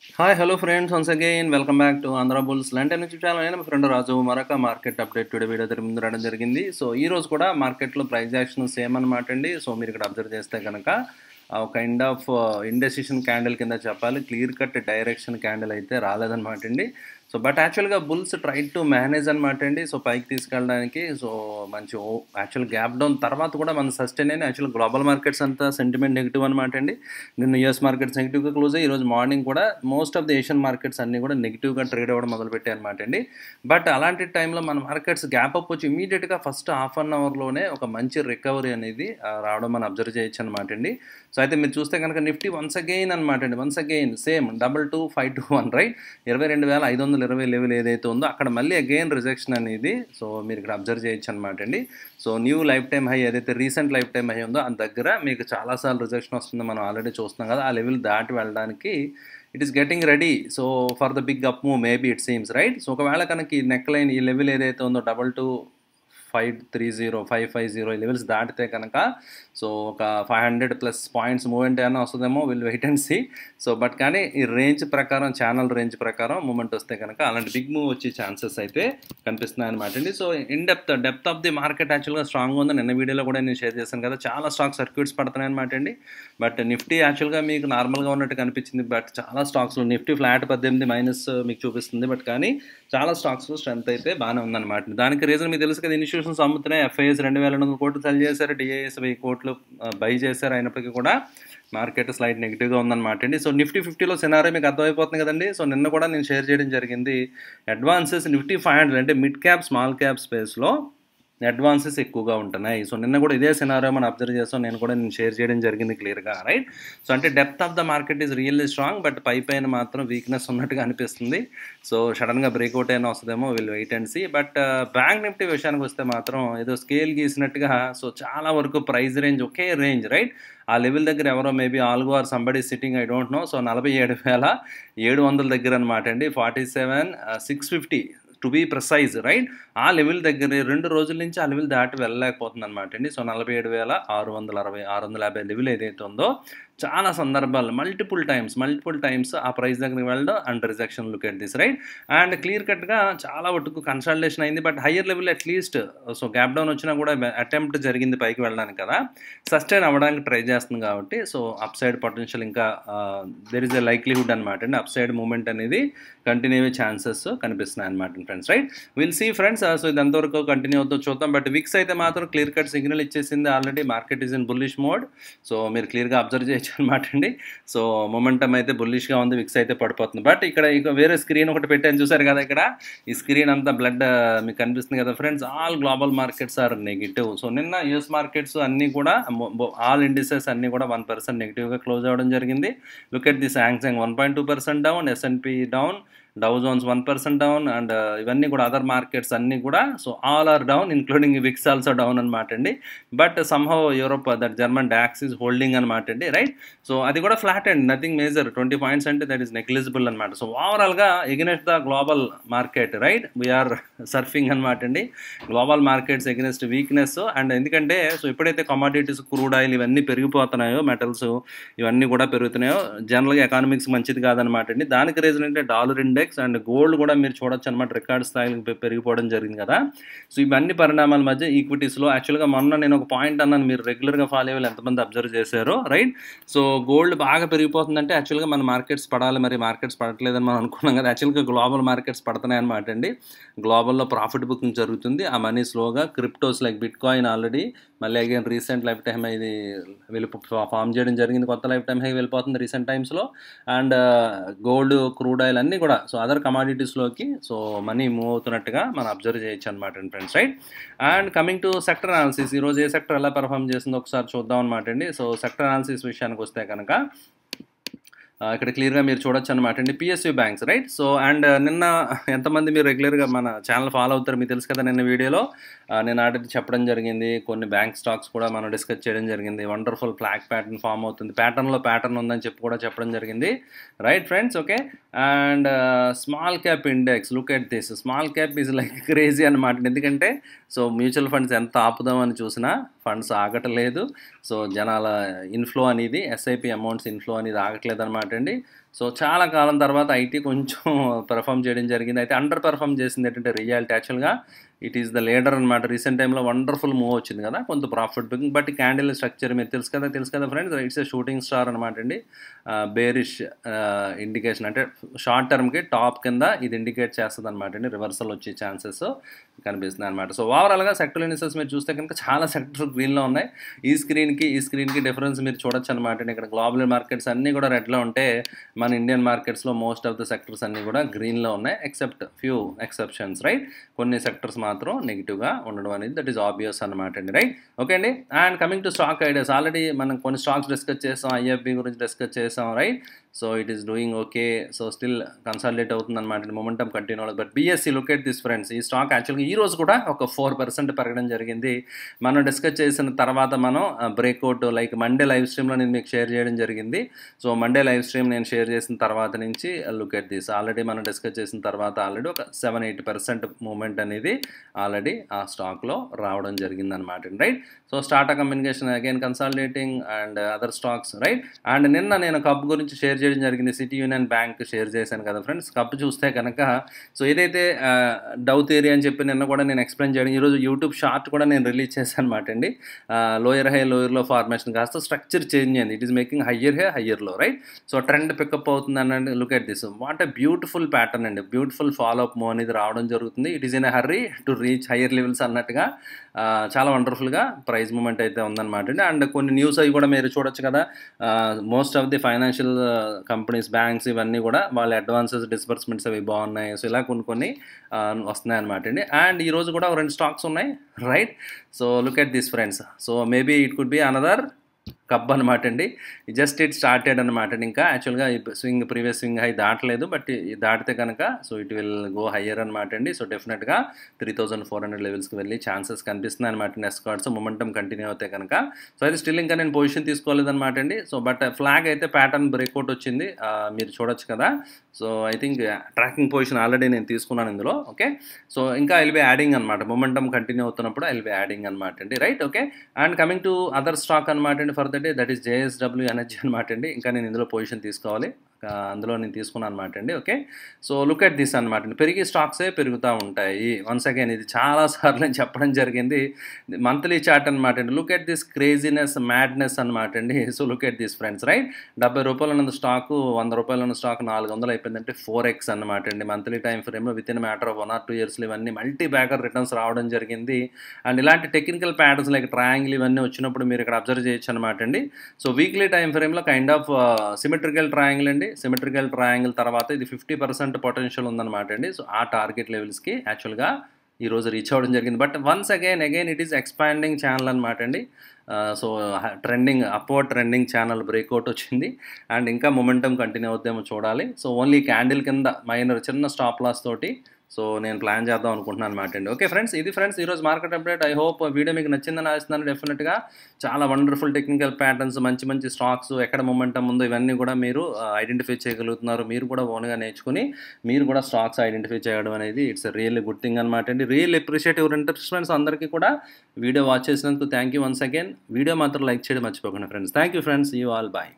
Hi hello friends once again welcome back to Andhra bulls లంటే నుంచి చాలా నేను ఫ్రెండ్ రాజు మరొక మార్కెట్ అప్డేట్ టుడే వీడియో దగ్గర ముందు రావడం జరిగింది. సో ఈ రోజు కూడా మార్కెట్లో ప్రైస్ యాక్షన్ సేమ్ అనమాట అండి. సో మీరు ఇక్కడ అబ్జర్వ్ చేస్తే కనుక కైండ్ ఆఫ్ ఇండెసిషన్ క్యాండిల్ కింద చెప్పాలి, క్లియర్ కట్ డైరెక్షన్ క్యాండిల్ అయితే రాలేదన్నమాట అండి. సో బట్ యాక్చువల్గా బుల్స్ ట్రై టు మేనేజ్ అనమాట అండి. సో పైకి తీసుకెళ్ళడానికి సో మంచి యాక్చువల్ గ్యాప్ డౌన్ తర్వాత కూడా మన సస్టైన్ అయిన యాక్చువల్ గ్లోబల్ మార్కెట్స్ అంతా సెంటిమెంట్ నెగిటివ్ అనమాట అండి. నిన్న యూఎస్ మార్కెట్స్ నెగిటివ్గా క్లోజ్ అయ్యి ఈరోజు మార్నింగ్ కూడా most of the Asian markets అన్నీ కూడా నెగిటివ్గా ట్రేడ్ అవ్వడం మొదలుపెట్టాయి అనమాట అండి. బట్ అలాంటి టైంలో మన మార్కెట్స్ గ్యాప్ అప్ వచ్చి ఇమీడియట్గా ఫస్ట్ హాఫ్ అన్ అవర్లోనే ఒక మంచి రికవరీ అనేది రావడం మనం అబ్జర్వ్ చేయొచ్చు అనమాట అండి. సో అయితే మీరు చూస్తే కనుక నిఫ్టీ వన్స్ అగైన్ అనమాట అండి, once again same 22,521 right 22,520 level ఏదైతే ఉందో అక్కడ మళ్ళీ అగైన్ రిజెక్షన్ అనేది సో మీరు ఇక్కడ అబ్జర్వ్ చేయొచ్చు అనమాట అండి. So new life time high ఏదైతే రీసెంట్ లైఫ్ టైమ్ హై ఉందో ఆ దగ్గర మీకు చాలాసార్లు రిజెక్షన్ వస్తుంది, మనం ఆల్రెడీ చూస్తున్నాం కదా. ఆ లెవెల్ దాటి వెళ్ళడానికి it is getting ready so for the big up move maybe it seems right. So ఒకవేళ కనుక ఈ నెక్ లైన్ ఈ లెవెల్ ఏదైతే ఉందో 22,530 550 ఈ లెవెల్స్ దాటితే కనుక సో ఒక 500+ పాయింట్స్ మూమెంట్ ఏమైనా వస్తుందేమో, will wait and see. So but కానీ ఈ రేంజ్ ప్రకారం ఛానల్ రేంజ్ ప్రకారం మూమెంట్ వస్తే కనుక అలాంటి బిగ్ మూవ్ వచ్చే ఛాన్సెస్ అయితే కనిపిస్తున్నాయి అనమాట అండి. So depth of the market యాక్చువల్గా స్ట్రాంగ్ ఉంది. నిన్న వీడియోలో కూడా నేను షేర్ చేశాను కదా, చాలా స్టాక్ సర్క్యూట్స్ పడుతున్నాయి అనమాట అండి. బట్ నిఫ్టీ యాక్చువల్గా మీకు నార్మల్గా ఉన్నట్టు కనిపించింది, బట్ చాలా స్టాక్స్లో నిఫ్టీ ఫ్లాట్ 18 మైనస్ మీకు చూపిస్తుంది. బట్ కానీ చాలా స్టాక్స్లో స్ట్రెంత్ అయితే బాగానే ఉందన్నమాట. దానికి రీజన్ మీకు తెలుసు కదా, ఇన్స్టిట్యూషన్స్ అమ్ముతున్నాయి. ఎఫ్ఐఎస్ 2,200 కోట్లు సెల్ చేశారు, డిఐఎస్ 1000 కోట్లు బై చేశారు. అయినప్పటికీ కూడా మార్కెట్ స్లైట్ నెగిటివ్గా ఉందన్నమాట అండి. సో నిఫ్టీ 50లో సినారియో మీకు అర్థమైపోతుంది కదండి. సో నిన్న కూడా నేను షేర్ చేయడం జరిగింది, అడ్వాన్సెస్ నిఫ్టీ 500 అంటే మిడ్ క్యాప్ స్మాల్ క్యాప్ స్పేస్లో అడ్వాన్సెస్ ఎక్కువగా ఉంటున్నాయి. సో నిన్న కూడా ఇదే సినారియో మనం అబ్జర్వ్ చేస్తాం, నేను కూడా షేర్ చేయడం జరిగింది క్లియర్గా రైట్. సో అంటే depth of the market is really strong, but పైన మాత్రం వీక్నెస్ ఉన్నట్టుగా అనిపిస్తుంది. సో సడన్గా బ్రేక్అవుట్ అయినా వస్తుందేమో, will wait and see. But bank Nifty విషయానికి వస్తే మాత్రం ఏదో స్కేల్ గీసినట్టుగా సో చాలా వరకు ప్రైస్ రేంజ్ ఒకే రేంజ్ రైట్. ఆ లెవెల్ దగ్గర ఎవరో maybe algo or somebody sitting I don't know. So 47,700 దగ్గర అనమాట అండి, 47,650 టు బీ ప్రిసైజ్ రైట్. ఆ లెవెల్ దగ్గర 2 రోజుల నుంచి ఆ లెవెల్ దాటి వెళ్ళలేకపోతుంది అనమాట అండి. సో 47,660 650 లెవెల్ ఏదైతే ఉందో చాలా సందర్భాలు మల్టిపుల్ టైమ్స్ ఆ ప్రైస్ దగ్గరికి వెళ్ళడం and rejection look at this right. And clear కట్గా చాలా వరకు కన్సల్టేషన్ అయింది, but higher level at least so gap down వచ్చినా కూడా అటెంప్ట్ జరిగింది పైకి వెళ్ళడానికి కదా, సస్టైన్ అవ్వడానికి ట్రై చేస్తుంది కాబట్టి సో అప్ సైడ్ పొటెన్షియల్ ఇంకా దెర్ ఇస్ ఎ లైక్లీహుడ్ అనమాట అండి. అప్ సైడ్ మూమెంట్ అనేది కంటిన్యూ అయ్యే ఛాన్సెస్ కనిపిస్తున్నాయి అనమాట friends right. Will see friends. So ఇది ఎంతవరకు కంటిన్యూ అవుతుందో చూద్దాం. బట్ విక్స్ అయితే మాత్రం క్లియర్ కట్ సిగ్నల్ ఇచ్చేసింది already, market is in bullish mode. So మీరు క్లియర్గా అబ్జర్వ్ చేయొచ్చు అనమాట అండి. సో మొమెంటం అయితే బుల్లిష్గా ఉంది, విక్స్ అయితే పడిపోతుంది. బట్ ఇక్కడ వేరే స్క్రీన్ ఒకటి పెట్టాను చూసారు కదా, ఇక్కడ ఈ స్క్రీన్ అంతా బ్లడ్ మీకు కనిపిస్తుంది కదా friends. All global markets are negative. So నిన్న యూఎస్ మార్కెట్స్ అన్నీ కూడా ఆల్ ఇండిసెస్ అన్నీ కూడా 1% నెగిటివ్గా క్లోజ్ అవ్వడం జరిగింది. Look at this hang 1.2% down, S and P down, Dow Jones 1% down, and ఇవన్నీ కూడా అదర్ మార్కెట్స్ అన్నీ కూడా so all are down including VIX also down అనమాట అండి. But somehow Europe that German DAX is holding అనమాట అండి రైట్. సో అది కూడా flat and nothing major, 20 points అంటే దట్ ఈస్ నెగ్లిజిబుల్ అనమాట. సో ఓవరాల్గా against the global market right we're surfing అనమాట అండి. Global markets against weakness. And ఎందుకంటే సో ఎప్పుడైతే కమాడిటీస్ క్రూడ్ ఆయిల్ ఇవన్నీ పెరిగిపోతున్నాయో, మెటల్స్ ఇవన్నీ కూడా పెరుగుతున్నాయో, జనరల్గా ఎకానమిక్స్ మంచిది కాదనమాట అండి. దానికి రీజన్ అంటే డాలర్ ఇండెక్స్ అండ్ గోల్డ్ కూడా మీరు చూడొచ్చు అనమాట, రికార్డ్ స్థాయికి పెరిగిపోవడం జరిగింది కదా. సో ఇవన్నీ పరిణామాల మధ్య ఈక్విటీస్లో యాక్చువల్గా మొన్న నేను ఒక పాయింట్ అన్నాను, మీరు రెగ్యులర్గా ఫాలో అయ్యే ఎంతమంది అబ్జర్వ్ చేశారో రైట్. సో గోల్డ్ బాగా పెరిగిపోతుందంటే యాక్చువల్గా మన మార్కెట్స్ పడాలి, మరి మార్కెట్స్ పడట్లేదని మనం అనుకున్నాం కదా. యాక్చువల్గా గ్లోబల్ మార్కెట్స్ పడుతున్నాయి అనమాట అండి. గ్లోబల్లో ప్రాఫిట్ బుకింగ్ జరుగుతుంది, ఆ మనీ స్లోగా cryptos like bitcoin already మళ్ళీ అగైన్ రీసెంట్ లైఫ్ టైమ్ ఇది ఫామ్ చేయడం జరిగింది, కొత్త లైఫ్ టైమ్ హై వెళ్ళిపోతుంది రీసెంట్ టైమ్స్లో. అండ్ గోల్డ్, క్రూడ్ ఆయిల్ అన్నీ కూడా సో అదర్ కమాడిటీస్లోకి సో మనీ మూవ్ అవుతున్నట్టుగా మనం అబ్జర్వ్ చేయొచ్చు అనమాట friends right. And coming to sector analysis, ఈరోజు ఏ సెక్టర్ ఎలా పెర్ఫామ్ చేసిందో ఒకసారి చూద్దాం అనమాట అండి. సో సెక్టర్ అనాలిసిస్ విషయానికి వస్తే కనుక ఇక్కడ క్లియర్గా మీరు చూడొచ్చు అనమాట అండి, PSU banks right. So and నిన్న ఎంతమంది మీరు రెగ్యులర్గా మన ఛానల్ ఫాలో అవుతారు మీకు తెలుసు కదా, నిన్న వీడియోలో నేను ఆల్రెడీ చెప్పడం జరిగింది, కొన్ని బ్యాంక్ స్టాక్స్ కూడా మనం డిస్కస్ చేయడం జరిగింది. వండర్ఫుల్ ఫ్లాగ్ ప్యాటర్న్ ఫామ్ అవుతుంది, ప్యాటర్న్ ఉందని చెప్పి కూడా చెప్పడం జరిగింది right friends okay. And small cap index, look at this, small cap is like crazy అనమాట. ఎందుకంటే సో మ్యూచువల్ ఫండ్స్ ఎంత ఆపుదామని చూసినా ఫండ్స్ ఆగట్లేదు. సో జనాల ఇన్‌ఫ్లో అనేది ఎస్ఐపి అమౌంట్స్ ఇన్‌ఫ్లో అనేది ఆగట్లేదనమాట అండి. సో చాలా కాలం తర్వాత ఐటీ కొంచెం పెర్ఫార్మ్ చేయడం జరిగింది. అయితే అండర్ పెర్ఫార్మ్ చేసింది ఏంటంటే రియాలిటీ యాక్చువల్‌గా ఇట్ ఈస్ ద లీడర్ అనమాట. రీసెంట్ టైమ్‌లో వండర్‌ఫుల్ మూవ్ వచ్చింది కదా! కొంత profit booking but candle structure మీరు తెలుసు కదా friends. It's a shooting star అనమాట అండి. బేరిష్ ఇండికేషన్ అంటే షార్ట్ టర్మ్‌కి టాప్ కింద ఇది ఇండికేట్ చేస్తదనమాట అండి. రివర్సల్ వచ్చే ఛాన్సెస్ కనిపిస్తున్నాయన్నమాట. సో ఓవరాల్‌గా సెక్టర్ ఇన్వెస్టర్స్ మీరు చూస్తే కనుక చాలా సెక్టర్స్ గ్రీన్‌లో ఉన్నాయి. ఈ స్క్రీన్‌కి డిఫరెన్స్ మీరు చూడొచ్చనమాట అండి. ఇక్కడ గ్లోబల్ మార్కెట్స్ అన్నీ కూడా రెడ్‌లో ఉంటే మన ఇండియన్ మార్కెట్స్‌లో మోస్ట్ ఆఫ్ ద సెక్టర్స్ అన్నీ కూడా గ్రీన్‌లో ఉన్నాయి. Except few exceptions right. కొన్ని సెక్టర్స్ మాత్రం నెగిటివ్‌గా ఉండడం అనేది దట్ ఈస్ ఆబ్వియస్ అనమాట అండి రైట్. ఓకే అండి. And coming to stock ideas already మనం కొన్ని స్టాక్స్ డిస్కస్ చేసాం. ఐఎఫ్బి గురించి డిస్కస్ చేసాం right. So it is doing okay. So still consolidate అవుతుందన్నమాట. మొమెంటం కంటిన్యూ అవ్వదు. But BSc look at this friends. ఈ స్టాక్ యాక్చువల్గా ఈ రోజు కూడా ఒక 4% పెరగడం జరిగింది. మనం డిస్కస్ చేసిన తర్వాత మనం బ్రేక్అవుట్ లైక్ మండే లైవ్ స్ట్రీమ్లో నేను మీకు షేర్ చేయడం జరిగింది. సో మండే లైవ్ స్ట్రీమ్ నేను షేర్ చేసిన తర్వాత నుంచి లుక్ ఎట్ దిస్ ఆల్రెడీ మనం డిస్కస్ చేసిన తర్వాత ఆల్రెడీ ఒక 7-8% మూమెంట్ అనేది ఆల్రెడీ ఆ స్టాక్లో రావడం జరిగిందనమాట రైట్. సో స్టార్టా communication again consolidating and other stocks right. And నిన్న నేను కప్ గురించి షేర్ చేయడం జరిగింది. సిటీ యూనియన్ బ్యాంక్ షేర్ చేశాను కదా ఫ్రెండ్స్. కప్ చూస్తే కనుక సో ఏదైతే డౌ థియరీ అని చెప్పి నిన్న కూడా నేను ఎక్స్ప్లెయిన్ చేయడం ఈరోజు యూట్యూబ్ షార్ట్ కూడా నేను రిలీజ్ చేశాను అనమాట అండి. లోయర్ హై లోయర్లో ఫార్మేషన్ కాస్త స్ట్రక్చర్ చేంజ్ అయింది. It is making higher high higher low right. So trend pickup అవుతుంది అనండి. Look at this what a beautiful pattern అండి. బ్యూటిఫుల్ ఫాలో అప్ మూవ్ అనేది రావడం జరుగుతుంది. It is in a hurry to reach higher levels అన్నట్టుగా చాలా వండర్ఫుల్గా price moment అయితే ఉందన్నమాట అండి. అండ్ కొన్ని న్యూస్ అవి కూడా మీరు చూడొచ్చు కదా. Most of the financial companies banks ఇవన్నీ కూడా వాళ్ళ అడ్వాన్సెస్ డిస్బర్స్మెంట్స్ అవి బాగున్నాయి. సో ఇలా కొన్ని వస్తున్నాయి అనమాట అండి. అండ్ ఈరోజు కూడా 2 స్టాక్స్ ఉన్నాయి right. So look at this friends. So maybe it could be another cup అనమాట అండి. జస్ట్ ఇట్ స్టార్టెడ్ అనమాట అండి. ఇంకా యాక్చువల్గా ప్రీవియస్ స్వింగ్ హై దాటలేదు. బట్ దాటితే కనుక so it will go higher అనమాట అండి. సో డెఫినెట్గా 3400 లెవెల్స్కి వెళ్ళి ఛాన్సెస్ కనిపిస్తున్నాయి అనమాట అండి. ఎస్కార్డ్స్ మొమెంటం కంటిన్యూ అవుతాయి కనుక. సో అయితే స్టిల్ ఇంకా నేను పొజిషన్ తీసుకోలేదన్నమాట అండి. సో బట్ ఫ్లాగ్ అయితే ప్యాటర్న్ బ్రేక్అవుట్ వచ్చింది. మీరు చూడొచ్చు కదా. So I think tracking position already నేను తీసుకున్నాను ఇందులో. ఓకే. సో ఇంకా ఐల్ బి యాడింగ్ అనమాట. మొమెంటం కంటిన్యూ అవుతున్నప్పుడు ఐల్ బి యాడింగ్ అనమాట అండి right. Okay. And coming to other stock అనమాట అండి for the day that is JSW energy అనమాట అండి. ఇంకా నేను ఇందులో పొజిషన్ తీసుకోవాలి. అందులో నేను తీసుకున్నాను అనమాట అండి. Okay. So look at this అనమాట అండి. పెరిగే స్టాక్సే పెరుగుతూ ఉంటాయి. వన్స్ అగైన్ ఇది చాలాసార్లు నేను చెప్పడం జరిగింది. మంత్లీ చార్ట్ అనమాట అండి. Look at this craziness madness అనమాట అండి. So look at this friends right. ₹70 ఉన్న స్టాకు ₹100 ఉన్న స్టాక్ 400 అయిపోయిందంటే 4x అనమాట అండి. మంత్లీ టైం ఫ్రేమ్లో with in matter of 1 or 2 ఇయర్స్లో ఇవన్నీ మల్టీ బ్యాకర్ రిటర్న్స్ రావడం జరిగింది. అండ్ ఇలాంటి టెక్నికల్ ప్యాటర్న్స్ లైక్ ట్రయాంగిల్ ఇవన్నీ వచ్చినప్పుడు మీరు ఇక్కడ అబ్జర్వ్ చేయొచ్చు అనమాట అండి. సో వీక్లీ టైం ఫ్రేమ్లో కైండ్ ఆఫ్ సిమెట్రికల్ ట్రయాంగిల్ అండి. సిమెట్రికల్ ట్రయాంగిల్ తర్వాత ఇది 50% పొటెన్షియల్ ఉందన్నమాట అండి. సో ఆ టార్గెట్ లెవెల్స్కి యాక్చువల్గా ఈరోజు రీచ్ అవ్వడం జరిగింది. But once again it is expanding channel అనమాట అండి. So trending upward trending channel breakout వచ్చింది. అండ్ ఇంకా మొమెంటం కంటిన్యూ అవుతామో చూడాలి. సో ఓన్లీ క్యాండిల్ కింద మైనర్ చిన్న స్టాప్ లాస్ తోటి సో నేను ప్లాన్ చేద్దాం అనుకుంటున్నాను అనమాట అండి. ఓకే ఫ్రెండ్స్, ఇది ఫ్రెండ్స్ ఈరోజు market update. I hope video మీకు నచ్చిందని ఆశిస్తున్నాను. డెఫినెట్గా చాలా వండర్ఫుల్ టెక్నికల్ ప్యాటర్న్స్, మంచి స్టాక్స్, ఎక్కడ మొమెంటం ఉందో ఇవన్నీ కూడా మీరు ఐడెంటిఫై చేయగలుగుతున్నారు. మీరు కూడా ఓన్గా నేర్చుకుని మీరు కూడా స్టాక్స్ ఐడెంటిఫై చేయడం అనేది ఇట్స్ రియల్లీ గుడ్ థింగ్ అనమాట అండి. Real appreciate your interest friends. అందరికీ కూడా వీడియో వాచ్ చేసినందుకు thank you once again. Video మాత్రం లైక్ చేయడం మర్చిపోకండి friends. Thank you friends. You all bye.